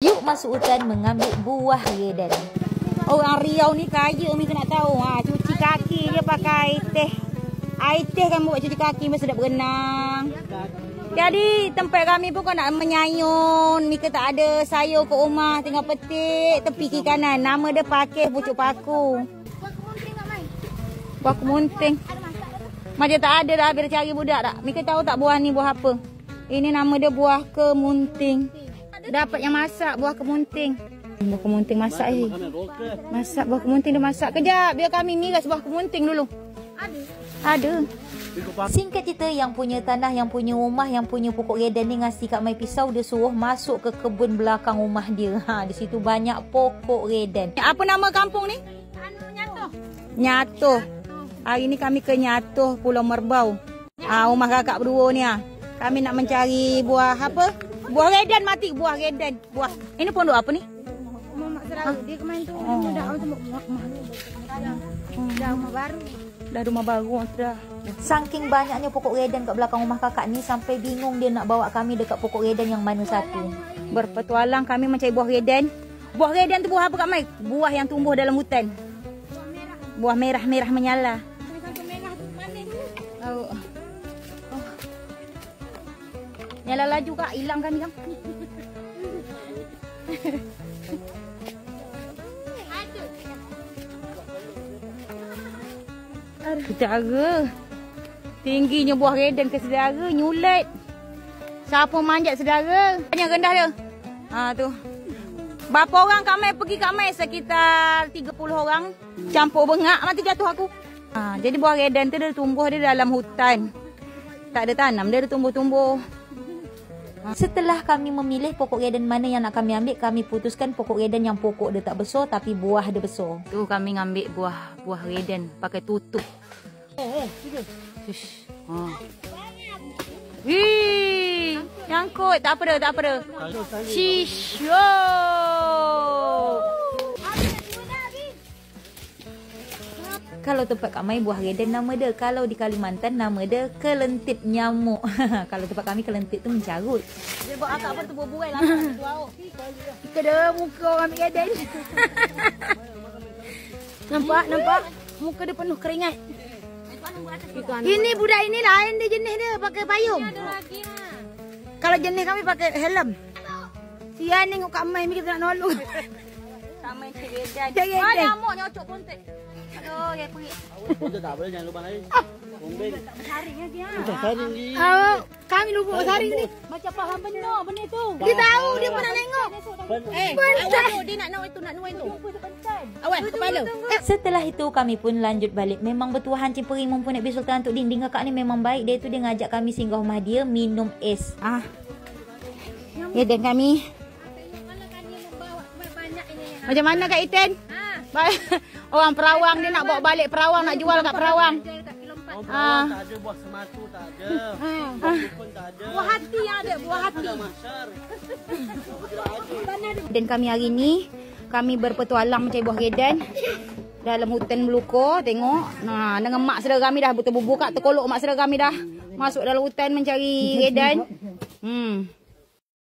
Yuk masuk hutan mengambil buah redan. Orang Riau ni kaya, Umi kena tahu. Cuci kaki dia pakai teh. Air teh kan buat cuci kaki masa dah berenang. Jadi tempat kami pun kau nak menyayun. Mika tak ada sayur ke rumah, tinggal petik tepi kiri kanan. Nama dia Pakis Pucuk Paku. Buah kemunting. Macam tak ada dah habis cari budak tak. Mika tahu tak buah ni buah apa? Ini nama dia buah kemunting. Dapat yang masak buah kemunting. Buah kemunting masak Masak buah kemunting dia masak. Kejap biar kami miras buah kemunting dulu. Ada. Singkat cerita, yang punya tanah, yang punya rumah, yang punya pokok redan ni ngasih Kak Mai pisau. Dia suruh masuk ke kebun belakang rumah dia. Di situ banyak pokok redan. Apa nama kampung ni? Nyatoh. Nyatoh. Hari ni kami ke Nyatoh, Pulau Merbau. Rumah kakak berdua ni. Kami nak mencari buah apa? Buah redan mati, buah redan. Buah. Ini pondok apa ni? Mak Serau. Dia kemarin tu dah rumah baru. Dah rumah baru dah. Saking banyaknya pokok redan kat belakang rumah kakak ni, sampai bingung dia nak bawa kami dekat pokok redan yang mana satu. Berpetualang kami mencari buah redan. Buah redan tu buah apa Kak Mai? Buah yang tumbuh dalam hutan. Buah merah-merah menyala. Nyala laju Kak, hilang kami kan. Saudara, tingginya buah redan ke saudara, nyulit. Siapa manjat saudara? Yang rendah dia. Tu. Berapa orang Kak Mai pergi Kak Mai? Sekitar 30 orang. Campur bengak, mati jatuh aku. Jadi buah redan tu dia tumbuh dia dalam hutan. Tak ada tanam, dia tumbuh-tumbuh. Setelah kami memilih pokok redan mana yang nak kami ambil, kami putuskan pokok redan yang pokok dia tak besar tapi buah dia besar. Tu kami ngambil buah redan pakai tutup. Wih, nyangkut. Tak apa dah. Shisho. Kalau tempat Kak Mai buah redan nama dia. Kalau di Kalimantan nama dia kelentit nyamuk. Kalau tempat kami kelentit tu mencarut. Dia buat akak apa tu buai lah. Kita dah muka orang ambil redan. Nampak? Muka dia penuh keringat. Ini budak ini lain dia jenis dia pakai payung. Kalau jenis kami pakai helm. Sian tengok Kak Mai ni kita nak nolong. Kak Mai cari redan. Nyamuk nyocok pontek. Aduh, ya pergi. Kita tak boleh jangan lupa lain. Bombing. Saring dia. Kita saring ni. Kami lupa saring ni. Macam faham benar benda tu. Dia tahu dia pun nak tengok. Dia nak nuai tu. Awas kepala. Setelah itu kami pun lanjut balik. Memang bertuahan Cimpering mumpun nak pergi Sultan Tok Dinding. Kakak ni memang baik. Dia tu dia ngajak kami singgah rumah dia minum es. Ya dan kami. Macam mana Kak Iten? Orang Perawang dia nak bawa balik Perawang, nak jual kat Perawang. Tak ada buah sematu, tak ada. Buah pun tak ada. Buah hati yang ada, buah hati. Dan kami hari ni kami berpetualang mencari buah redan dalam hutan Meluko. Tengok, dengan mak saudara kami dah betul buka terkolok mak saudara kami dah masuk dalam hutan mencari redan.